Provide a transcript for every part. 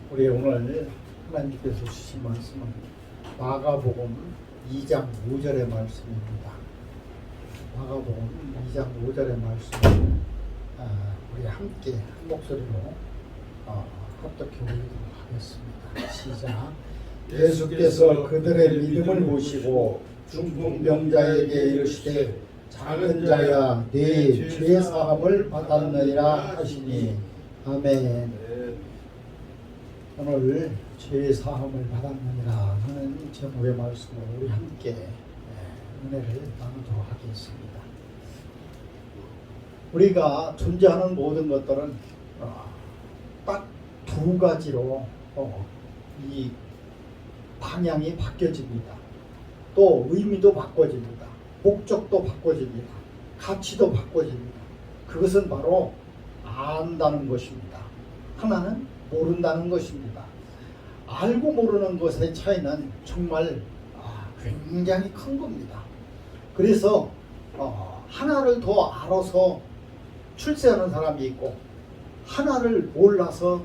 우리 오늘 하나님께서 주신 말씀은 마가복음 2장 5절의 말씀입니다. 마가복음 2장 5절의 말씀을 우리 함께 한 목소리로 합독해 보도록 하겠습니다. 시작. 예수께서 그들의 믿음을 보시고 중풍병자에게 이르시되 작은 자야 네 죄 사함을 받았느니라 하시니 아멘. 오늘 죄 사함을 받았느니라 하는 제목의 말씀으로 우리 함께 은혜를 나누도록 하겠습니다. 우리가 존재하는 모든 것들은 딱 두 가지로 이 방향이 바뀌어집니다. 또 의미도 바꿔집니다. 목적도 바꿔집니다. 가치도 바꿔집니다. 그것은 바로 안다는 것입니다. 하나는 모른다는 것입니다. 알고 모르는 것의 차이는 정말 굉장히 큰 겁니다. 그래서 하나를 더 알아서 출세하는 사람이 있고 하나를 몰라서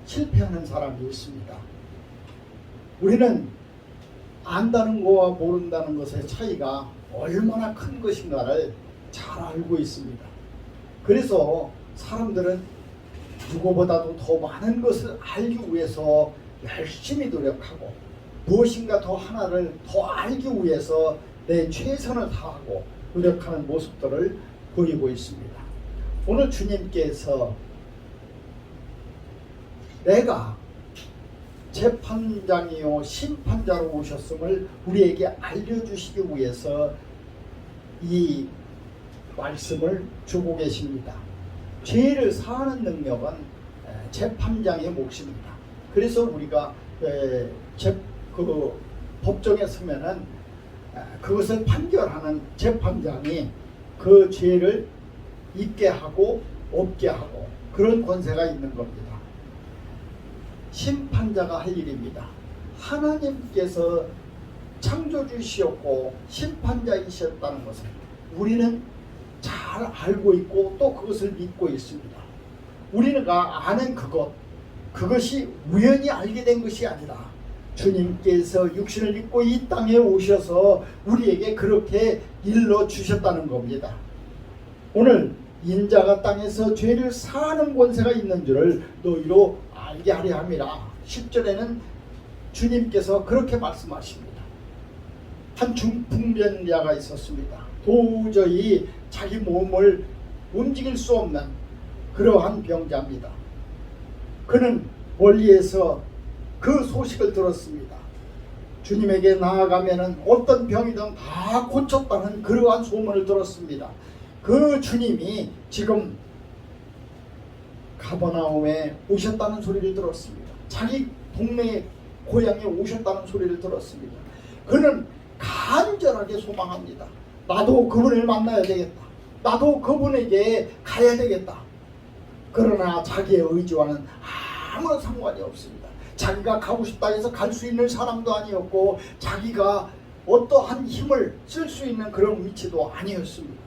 실패하는 사람이 있습니다. 우리는 안다는 것과 모른다는 것의 차이가 얼마나 큰 것인가를 잘 알고 있습니다. 그래서 사람들은 누구보다도 더 많은 것을 알기 위해서 열심히 노력하고 무엇인가 더 하나를 더 알기 위해서 내 최선을 다하고 노력하는 모습들을 보이고 있습니다. 오늘 주님께서 내가 재판장이요 심판자로 오셨음을 우리에게 알려주시기 위해서 이 말씀을 주고 계십니다. 죄를 사하는 능력은 재판장의 몫입니다. 그래서 우리가 법정에 서면은 그것을 판결하는 재판장이 그 죄를 있게 하고 없게 하고 그런 권세가 있는 겁니다. 심판자가 할 일입니다. 하나님께서 창조주시었고 심판자이셨다는 것을 우리는 잘 알고 있고 또 그것을 믿고 있습니다. 우리가 아는 그것이 우연히 알게 된 것이 아니라 주님께서 육신을 입고 이 땅에 오셔서 우리에게 그렇게 일러주셨다는 겁니다. 오늘 인자가 땅에서 죄를 사하는 권세가 있는 줄을 너희로 알게 하려 함이라. 10절에는 주님께서 그렇게 말씀하십니다. 한 중풍병자가 있었습니다. 도저히 자기 몸을 움직일 수 없는 그러한 병자입니다. 그는 멀리에서 그 소식을 들었습니다. 주님에게 나아가면은 어떤 병이든 다 고쳤다는 그러한 소문을 들었습니다. 그 주님이 지금 가버나움에 오셨다는 소리를 들었습니다. 자기 동네 고향에 오셨다는 소리를 들었습니다. 그는 간절하게 소망합니다. 나도 그분을 만나야 되겠다. 나도 그분에게 가야 되겠다. 그러나 자기의 의지와는 아무런 상관이 없습니다. 자기가 가고 싶다 해서 갈 수 있는 사람도 아니었고 자기가 어떠한 힘을 쓸 수 있는 그런 위치도 아니었습니다.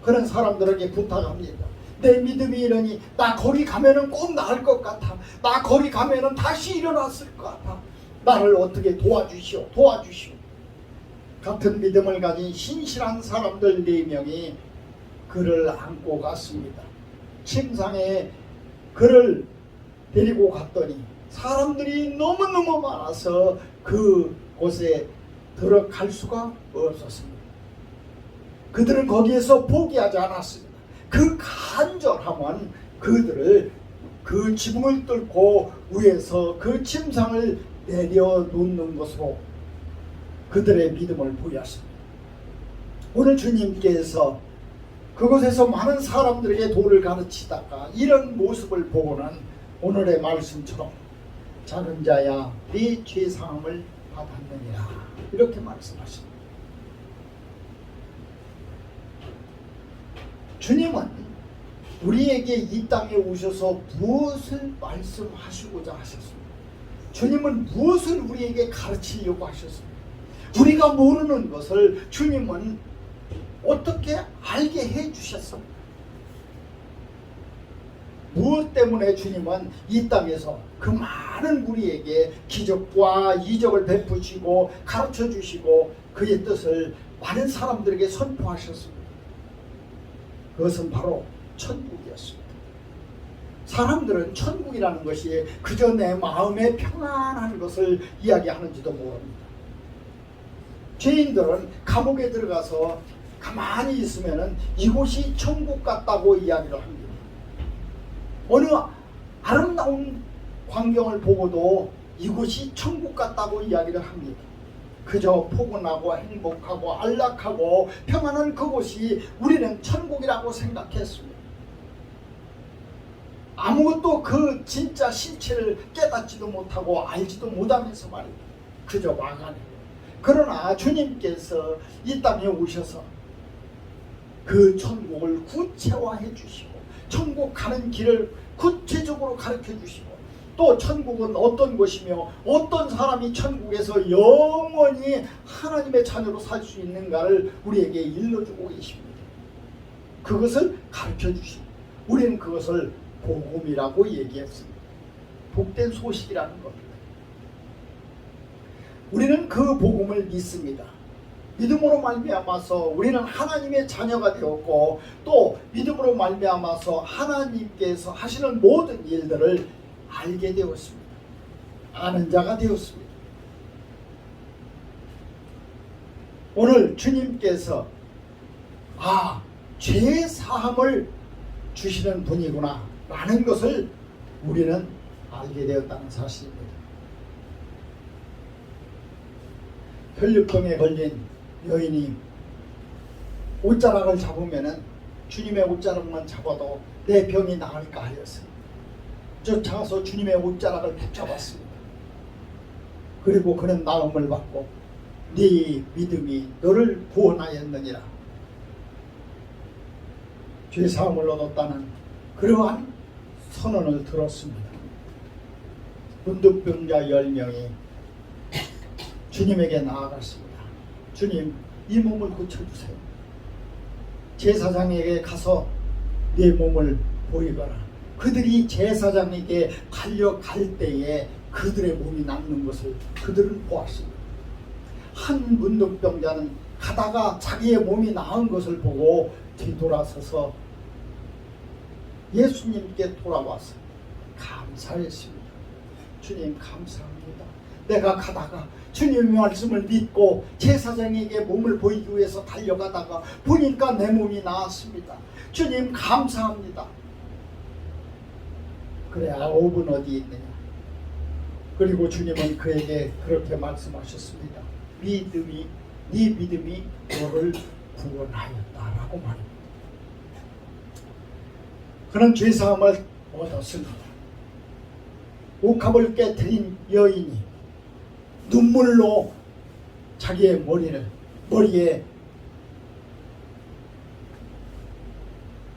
그런 사람들에게 부탁합니다. 내 믿음이 이러니 나 거기 가면은 꼭 나을 것 같아. 나 거기 가면은 다시 일어났을 것 같아. 나를 어떻게 도와주시오. 같은 믿음을 가진 신실한 사람들 4명이 그를 안고 갔습니다. 침상에 그를 데리고 갔더니 사람들이 너무너무 많아서 그곳에 들어갈 수가 없었습니다. 그들은 거기에서 포기하지 않았습니다. 그 간절함은 그들을 그 지붕을 뚫고 위에서 그 침상을 내려놓는 것으로 그들의 믿음을 보였습니다. 오늘 주님께서 그곳에서 많은 사람들에게 도를 가르치다가 이런 모습을 보고는 오늘의 말씀처럼 작은 자야 네 죄사함을 받았느니라 이렇게 말씀하십니다. 주님은 우리에게 이 땅에 오셔서 무엇을 말씀하시고자 하셨습니까? 주님은 무엇을 우리에게 가르치려고 하셨습니까? 우리가 모르는 것을 주님은 어떻게 알게 해주셨습니까? 무엇 때문에 주님은 이 땅에서 그 많은 우리에게 기적과 이적을 베푸시고 가르쳐 주시고 그의 뜻을 많은 사람들에게 선포하셨습니다. 그것은 바로 천국이었습니다. 사람들은 천국이라는 것이 그저 내 마음에 평안한 것을 이야기하는지도 모릅니다. 죄인들은 감옥에 들어가서 가만히 있으면 이곳이 천국 같다고 이야기를 합니다. 어느 아름다운 광경을 보고도 이곳이 천국 같다고 이야기를 합니다. 그저 포근하고 행복하고 안락하고 평안한 그곳이 우리는 천국이라고 생각했습니다. 아무것도 그 진짜 실체를 깨닫지도 못하고 알지도 못하면서 말입니다. 그저 막연해. 그러나 주님께서 이 땅에 오셔서 그 천국을 구체화해 주시고 천국 가는 길을 구체적으로 가르쳐 주시고 또 천국은 어떤 곳이며 어떤 사람이 천국에서 영원히 하나님의 자녀로 살 수 있는가를 우리에게 일러주고 계십니다. 그것을 가르쳐 주시고 우리는 그것을 복음이라고 얘기했습니다. 복된 소식이라는 겁니다. 우리는 그 복음을 믿습니다. 믿음으로 말미암아서 우리는 하나님의 자녀가 되었고 또 믿음으로 말미암아서 하나님께서 하시는 모든 일들을 알게 되었습니다. 아는 자가 되었습니다. 오늘 주님께서 죄 사함을 주시는 분이구나 라는 것을 우리는 알게 되었다는 사실입니다. 혈류병에 걸린 여인이 옷자락을 잡으면은 주님의 옷자락만 잡아도 내 병이 나을까 하였어요. 쫓아가서 주님의 옷자락을 붙잡았습니다. 그리고 그는 나음을 받고 네 믿음이 너를 구원하였느니라. 죄사함을 얻었다는 그러한 선언을 들었습니다. 문득병자 10명이 주님에게 나아갔습니다. 주님, 이 몸을 고쳐주세요. 제사장에게 가서 네 몸을 보이거라. 그들이 제사장에게 달려갈 때에 그들의 몸이 낫는 것을 그들은 보았습니다. 한 문득병자는 가다가 자기의 몸이 나은 것을 보고 뒤돌아서서 예수님께 돌아와서 감사했습니다. 주님 감사합니다. 내가 가다가 주님의 말씀을 믿고 제사장에게 몸을 보이기 위해서 달려가다가 보니까 내 몸이 나았습니다. 주님 감사합니다. 그래 9분 어디 있느냐. 그리고 주님은 그에게 그렇게 말씀하셨습니다. 네 믿음이 너를 구원하였다라고 말합니다. 그는 죄사함을 얻었습니다. 옥합을 깨뜨린 여인이 눈물로 자기의 머리에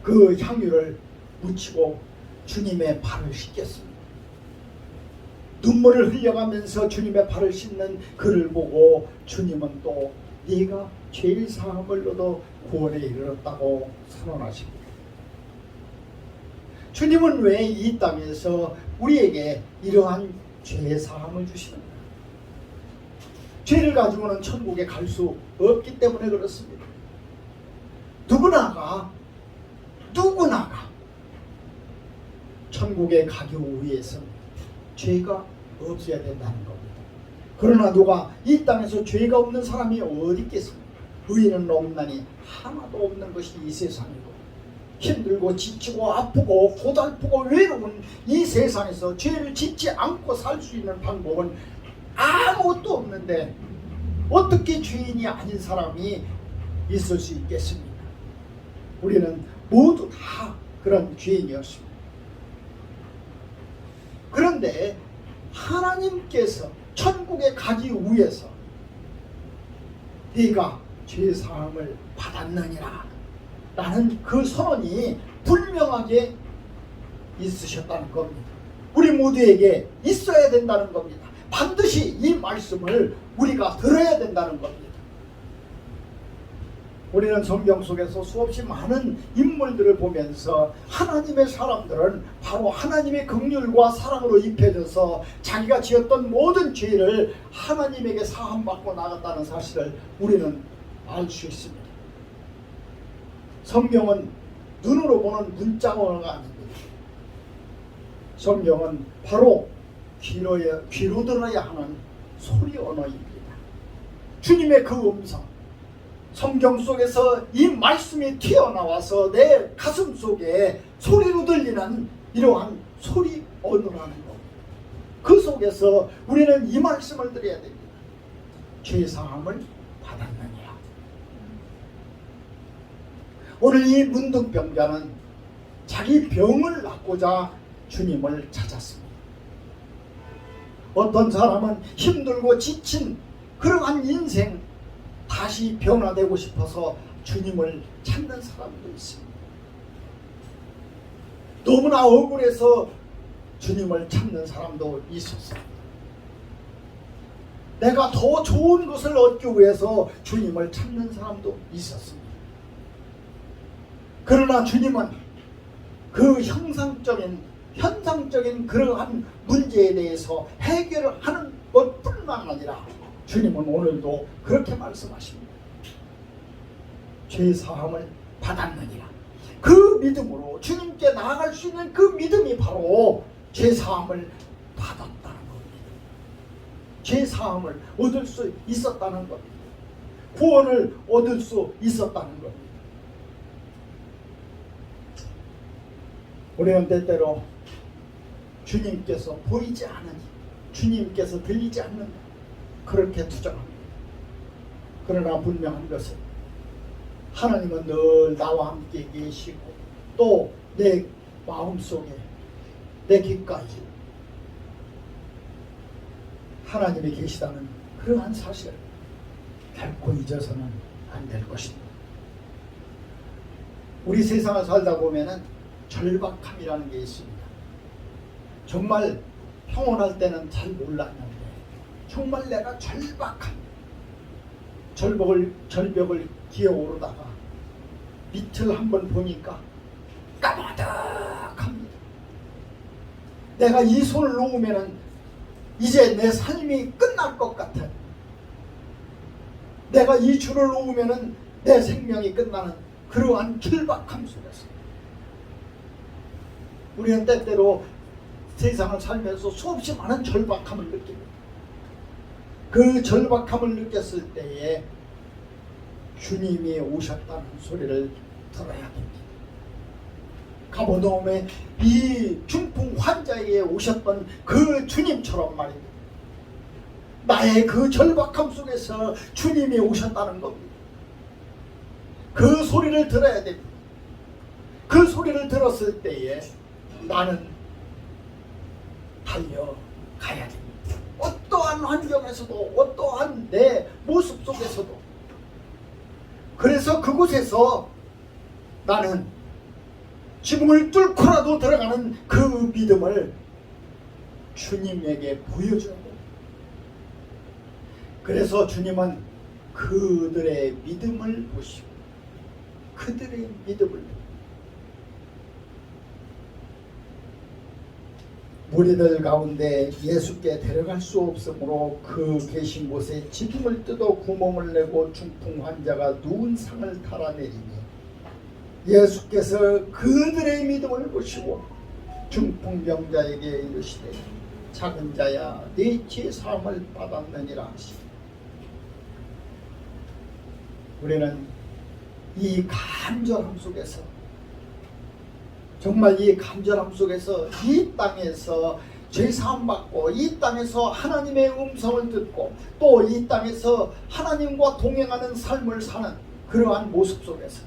그 향유를 묻히고 주님의 발을 씻겼습니다. 눈물을 흘려가면서 주님의 발을 씻는 그를 보고 주님은 또 네가 죄 사함을 얻어 구원에 이르렀다고 선언하십니다. 주님은 왜 이 땅에서 우리에게 이러한 죄 사함을 주시는가? 죄를 가지고는 천국에 갈 수 없기 때문에 그렇습니다. 누구나가 천국에 가기 위해서는 죄가 없어야 된다는 겁니다. 그러나 누가 이 땅에서 죄가 없는 사람이 어디 있겠습니까? 의인은 없나니 하나도 없는 것이 이 세상이고 힘들고 지치고 아프고 고달프고 외로운 이 세상에서 죄를 짓지 않고 살 수 있는 방법은 아무것도 없는데 어떻게 죄인이 아닌 사람이 있을 수 있겠습니까? 우리는 모두 다 그런 죄인이었습니다. 그런데 하나님께서 천국에 가기 위해서 네가 죄사함을 받았느니라 라는 그 선언이 분명하게 있으셨다는 겁니다. 우리 모두에게 있어야 된다는 겁니다. 반드시 이 말씀을 우리가 들어야 된다는 겁니다. 우리는 성경 속에서 수없이 많은 인물들을 보면서 하나님의 사람들은 바로 하나님의 긍휼과 사랑으로 입혀져서 자기가 지었던 모든 죄를 하나님에게 사함받고 나갔다는 사실을 우리는 알 수 있습니다. 성경은 눈으로 보는 문자 언어가 아닙니다. 성경은 바로 귀로 들어야 하는 소리 언어입니다. 주님의 그 음성, 성경 속에서 이 말씀이 튀어나와서 내 가슴 속에 소리로 들리는 이러한 소리 언어라는 것. 그 속에서 우리는 이 말씀을 드려야 됩니다. 죄사함을 받았느니라. 오늘 이 문둥병자는 자기 병을 낫고자 주님을 찾았습니다. 어떤 사람은 힘들고 지친 그러한 인생 다시 변화되고 싶어서 주님을 찾는 사람도 있습니다. 너무나 억울해서 주님을 찾는 사람도 있었습니다. 내가 더 좋은 것을 얻기 위해서 주님을 찾는 사람도 있었습니다. 그러나 주님은 그 현상적인 그러한 문제에 대해서 해결을 하는 것뿐만 아니라 주님은 오늘도 그렇게 말씀하십니다. 죄사함을 받았느니라. 그 믿음으로 주님께 나아갈 수 있는 그 믿음이 바로 죄사함을 받았다는 겁니다. 죄사함을 얻을 수 있었다는 겁니다. 구원을 얻을 수 있었다는 겁니다. 우리는 때때로 주님께서 보이지 않으니, 주님께서 들리지 않는다, 그렇게 투정합니다. 그러나 분명한 것은 하나님은 늘 나와 함께 계시고 또 내 마음속에, 내 귓가에 하나님이 계시다는 그러한 사실을 결코 잊어서는 안 될 것입니다. 우리 세상을 살다 보면은 절박함이라는 게 있습니다. 정말 평온할 때는 잘 몰랐는데 정말 내가 절벽을 기어오르다가 밑을 한번 보니까 까마득합니다. 내가 이 손을 놓으면은 이제 내 삶이 끝날 것 같아. 내가 이 줄을 놓으면은 내 생명이 끝나는 그러한 절박함 속에서 우리는 때때로 세상을 살면서 수없이 많은 절박함을 느낍니다. 그 절박함을 느꼈을 때에 주님이 오셨다는 소리를 들어야 됩니다. 가버나움에 이 중풍 환자에게 오셨던 그 주님처럼 말입니다. 나의 그 절박함 속에서 주님이 오셨다는 겁니다. 그 소리를 들어야 됩니다. 그 소리를 들었을 때에 나는 달려가야 됩니다. 어떠한 환경에서도, 어떠한 내 모습 속에서도. 그래서 그곳에서 나는 지붕을 뚫고라도 들어가는 그 믿음을 주님에게 보여줘야 됩니다. 그래서 주님은 그들의 믿음을 보시고 그들의 믿음을 무리들 가운데 예수께 데려갈 수 없으므로 그 계신 곳에 지붕을 뜯어 구멍을 내고 중풍 환자가 누운 상을 달아내리니 예수께서 그들의 믿음을 보시고 중풍병자에게 이르시되 작은 자야 네 죄 사함을 받았느니라 하시니 우리는 이 간절함 속에서 정말 이 간절함 속에서 이 땅에서 죄사함 받고 이 땅에서 하나님의 음성을 듣고 또 이 땅에서 하나님과 동행하는 삶을 사는 그러한 모습 속에서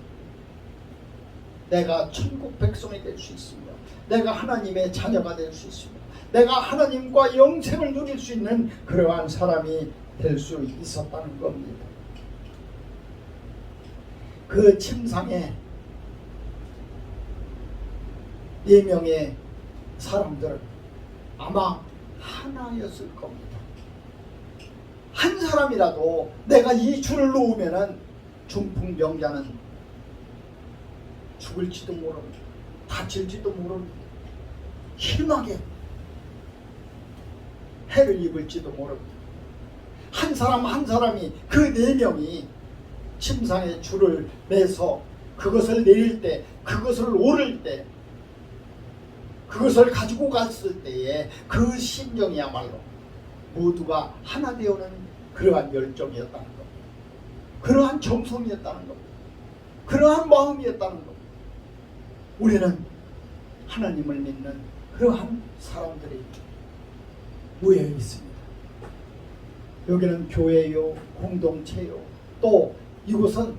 내가 천국 백성이 될 수 있습니다. 내가 하나님의 자녀가 될 수 있습니다. 내가 하나님과 영생을 누릴 수 있는 그러한 사람이 될 수 있었다는 겁니다. 그 침상에 4명의 사람들은 아마 하나였을 겁니다. 한 사람이라도 내가 이 줄을 놓으면은 중풍병자는 죽을지도 모릅니다. 다칠지도 모릅니다. 심하게 해를 입을지도 모릅니다. 한 사람 한 사람이 그 4명이 침상에 줄을 매서 그것을 내릴 때, 그것을 오를 때, 그것을 가지고 갔을 때에 그 심정이야말로 모두가 하나 되어는 그러한 열정이었다는 것, 그러한 정성이었다는 것, 그러한 마음이었다는 것. 우리는 하나님을 믿는 그러한 사람들이 모여 있습니다. 여기는 교회요, 공동체요, 또 이곳은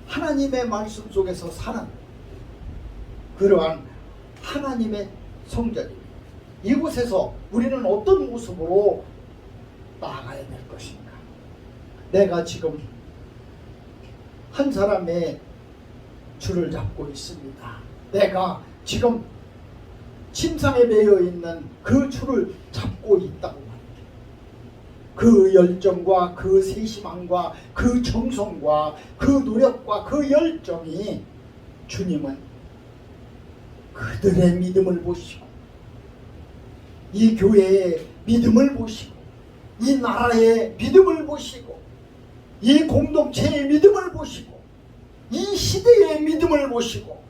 하나님의 말씀 속에서 사는 그러한 하나님의 성전입니다. 이곳에서 우리는 어떤 모습으로 나아가야 될 것인가? 내가 지금 한 사람의 줄을 잡고 있습니다. 내가 지금 침상에 매여 있는 그 줄을 잡고 있다고 합니다. 그 열정과 그 세심함과 그 정성과 그 노력과 그 열정이 주님은 그들의 믿음을 보시고 이 교회의 믿음을 보시고 이 나라의 믿음을 보시고 이 공동체의 믿음을 보시고 이 시대의 믿음을 보시고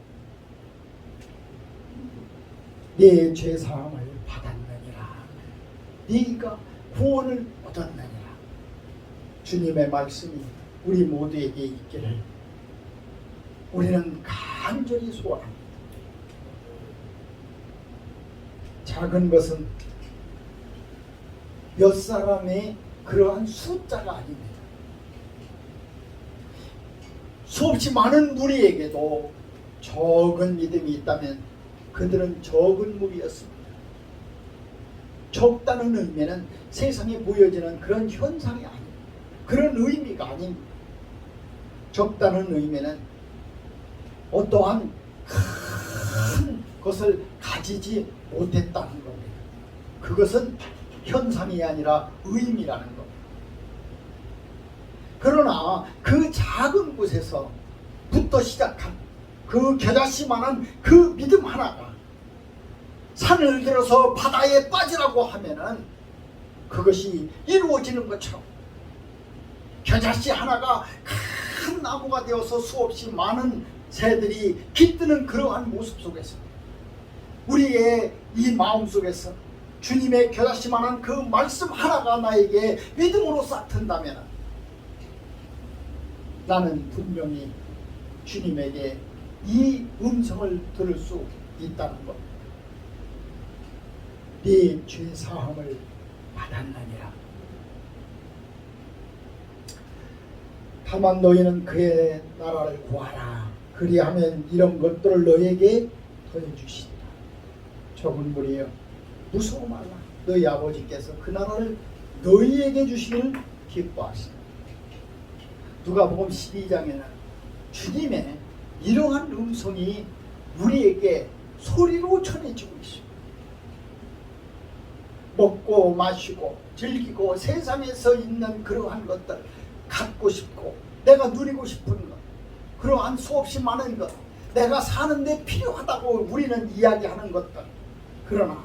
내 죄사함을 받았느니라, 네가 구원을 얻었느니라. 주님의 말씀이 우리 모두에게 있기를 우리는 간절히 소원합니다. 작은 것은 몇 사람의 그러한 숫자가 아닙니다. 수없이 많은 무리에게도 적은 믿음이 있다면 그들은 적은 무리였습니다. 적다는 의미는 세상에 보여지는 그런 현상이 아닙니다. 그런 의미가 아닙니다. 적다는 의미는 어떠한 큰 것을 가지지 못했다는 겁니다. 그것은 현상이 아니라 의미라는 겁니다. 그러나 그 작은 곳에서부터 시작한 그 겨자씨만한 그 믿음 하나가 산을 들어서 바다에 빠지라고 하면은 그것이 이루어지는 것처럼 겨자씨 하나가 큰 나무가 되어서 수없이 많은 새들이 깃드는 그러한 모습 속에서 우리의 이 마음 속에서 주님의 겨자씨만한 그 말씀 하나가 나에게 믿음으로 싹튼다면 나는 분명히 주님에게 이 음성을 들을 수 있다는 것. 네 죄 사함을 받았느니라. 다만 너희는 그의 나라를 구하라. 그리하면 이런 것들을 너에게 더해 주시리라. 적은 무리여, 무서워 말라. 너희 아버지께서 그 나라를 너희에게 주시기를 기뻐하시라. 누가복음 12장에는 주님의 이러한 음성이 우리에게 소리로 전해지고 있습니다. 먹고 마시고 즐기고 세상에서 있는 그러한 것들 갖고 싶고 내가 누리고 싶은 것, 그러한 수없이 많은 것, 내가 사는데 필요하다고 우리는 이야기하는 것들, 그러나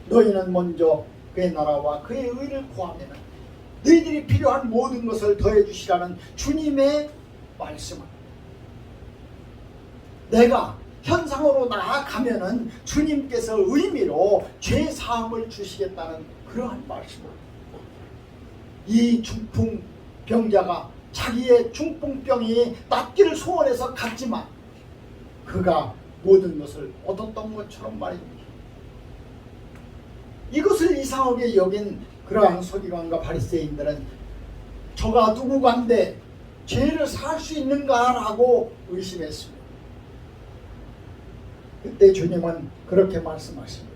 너희는 먼저 그의 나라와 그의 의를 구하면 너희들이 필요한 모든 것을 더해 주시라는 주님의 말씀은, 내가 현상으로 나아가면은 주님께서 의미로 죄 사함을 주시겠다는 그러한 말씀입니다. 이 중풍병자가 자기의 중풍병이 낫기를 소원해서 갔지만 그가 모든 것을 얻었던 것처럼 말입니다. 이것을 이상하게 여긴 그러한 서기관과 바리새인들은 저가 누구간데 죄를 살 수 있는가라고 의심했습니다. 그때 주님은 그렇게 말씀하십니다.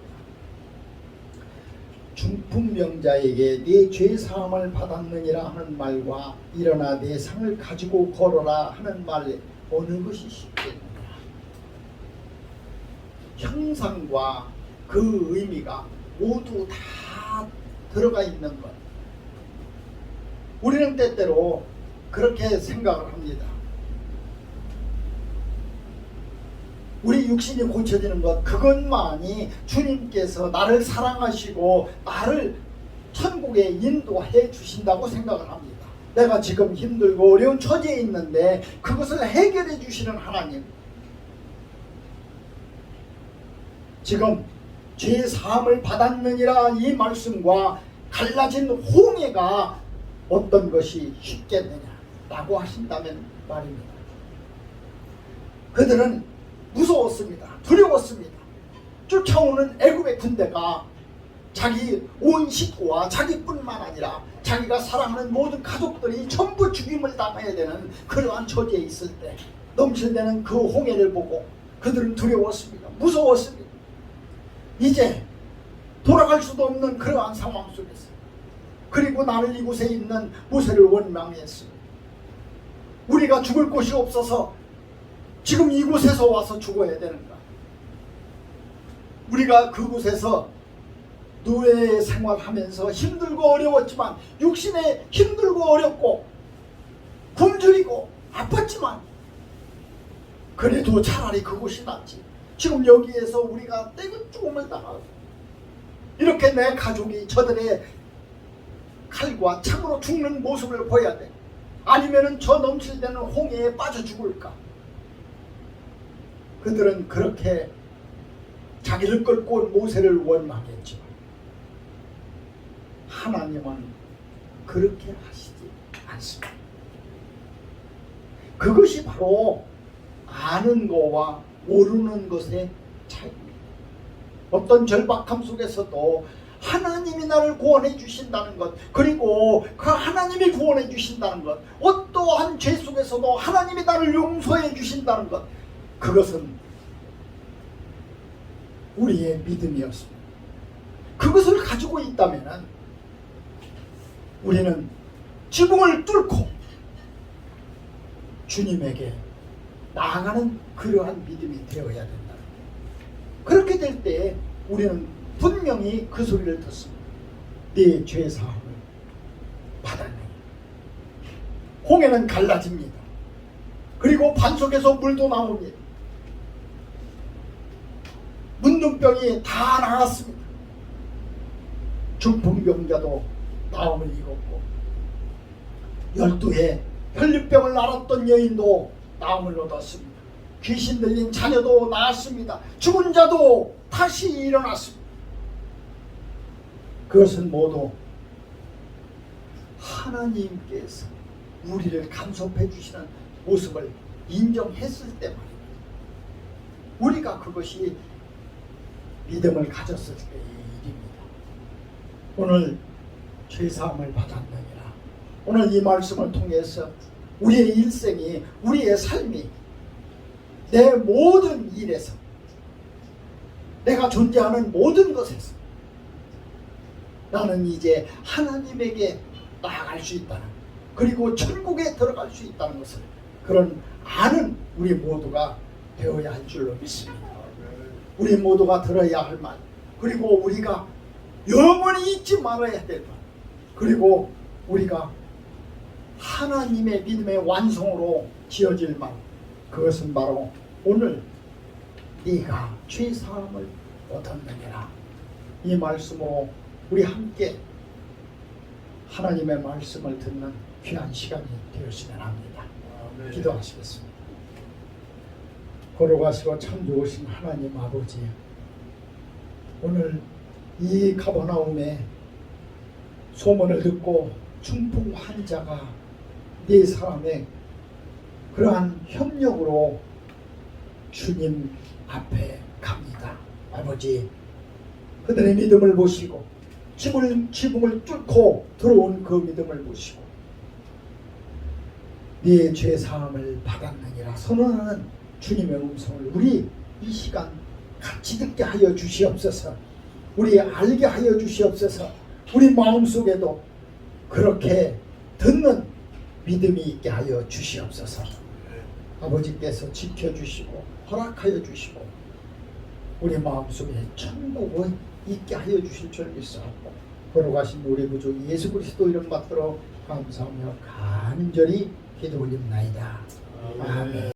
중풍병자에게 네 죄 사함을 받았느니라 하는 말과 일어나 네 상을 가지고 걸어라 하는 말 어느 것이 쉽겠느냐. 형상과 그 의미가 모두 다 들어가 있는 것. 우리는 때때로 그렇게 생각을 합니다. 육신이 고쳐지는 것, 그것만이 주님께서 나를 사랑하시고 나를 천국에 인도해 주신다고 생각을 합니다. 내가 지금 힘들고 어려운 처지에 있는데 그것을 해결해 주시는 하나님, 지금 죄 사함을 받았느니라 이 말씀과 갈라진 홍해가 어떤 것이 쉽겠느냐라고 하신다면 말입니다. 그들은 무서웠습니다. 두려웠습니다. 쫓아오는 애굽의 군대가 자기 온 식구와 자기뿐만 아니라 자기가 사랑하는 모든 가족들이 전부 죽임을 당해야 되는 그러한 처지에 있을 때 넘실대는 그 홍해를 보고 그들은 두려웠습니다. 무서웠습니다. 이제 돌아갈 수도 없는 그러한 상황 속에서, 그리고 나를 이곳에 있는 모세를 원망했습니다. 우리가 죽을 곳이 없어서 지금 이곳에서 와서 죽어야 되는가? 우리가 그곳에서 노예 생활하면서 힘들고 어려웠지만, 육신에 힘들고 어렵고 굶주리고 아팠지만 그래도 차라리 그곳이 낫지. 지금 여기에서 우리가 떼근 죽음을 당하고 이렇게 내 가족이 저들의 칼과 창으로 죽는 모습을 보여야 돼. 아니면은 저 넘실대는 홍해에 빠져 죽을까? 그들은 그렇게 자기를 끌고 온 모세를 원망했지만 하나님은 그렇게 하시지 않습니다. 그것이 바로 아는 거와 모르는 것의 차이입니다. 어떤 절박함 속에서도 하나님이 나를 구원해 주신다는 것, 그리고 그 하나님이 구원해 주신다는 것, 어떠한 죄 속에서도 하나님이 나를 용서해 주신다는 것, 그것은 우리의 믿음이었습니다. 그것을 가지고 있다면 우리는 지붕을 뚫고 주님에게 나아가는 그러한 믿음이 되어야 된다. 그렇게 될 때 우리는 분명히 그 소리를 듣습니다. 네 죄 사함을 받았네. 홍해는 갈라집니다. 그리고 반 속에서 물도 나옵니다. 문둥병이 다 나갔습니다. 중풍병자도 나음을 이뤘고, 12해 혈류병을 앓았던 여인도 나음을 얻었습니다. 귀신 들린 자녀도 나았습니다. 죽은 자도 다시 일어났습니다. 그것은 모두 하나님께서 우리를 간섭해 주시는 모습을 인정했을 때 말입니다. 우리가 그것이 믿음을 가졌을 때의 일입니다. 오늘 죄사함을 받았느니라. 오늘 이 말씀을 통해서 우리의 일생이, 우리의 삶이, 내 모든 일에서, 내가 존재하는 모든 것에서 나는 이제 하나님에게 나아갈 수 있다는, 그리고 천국에 들어갈 수 있다는 것을, 그런 아는 우리 모두가 되어야 할 줄로 믿습니다. 우리 모두가 들어야 할 말, 그리고 우리가 영원히 잊지 말아야 될 말, 그리고 우리가 하나님의 믿음의 완성으로 지어질 말, 그것은 바로 오늘 네가 죄사함을 얻었느니라. 이 말씀으로 우리 함께 하나님의 말씀을 듣는 귀한 시간이 되었으면 합니다. 기도하시겠습니다. 걸어가시고 참 좋으신 하나님 아버지, 오늘 이 가버나움에 소문을 듣고 중풍 환자가 네 사람의 그러한 협력으로 주님 앞에 갑니다. 아버지, 그들의 믿음을 보시고 지붕을 뚫고 들어온 그 믿음을 보시고 네 죄사함을 받았느니라 선언하는 주님의 음성을 우리 이 시간 같이 듣게 하여 주시옵소서. 우리 알게 하여 주시옵소서. 우리 마음속에도 그렇게 듣는 믿음이 있게 하여 주시옵소서. 아버지께서 지켜주시고 허락하여 주시고 우리 마음속에 천국을 있게 하여 주실 줄 믿사옵고, 걸어가신 우리 구주 예수 그리스도 이름 받들어 감사하며 간절히 기도 올립나이다. 아멘.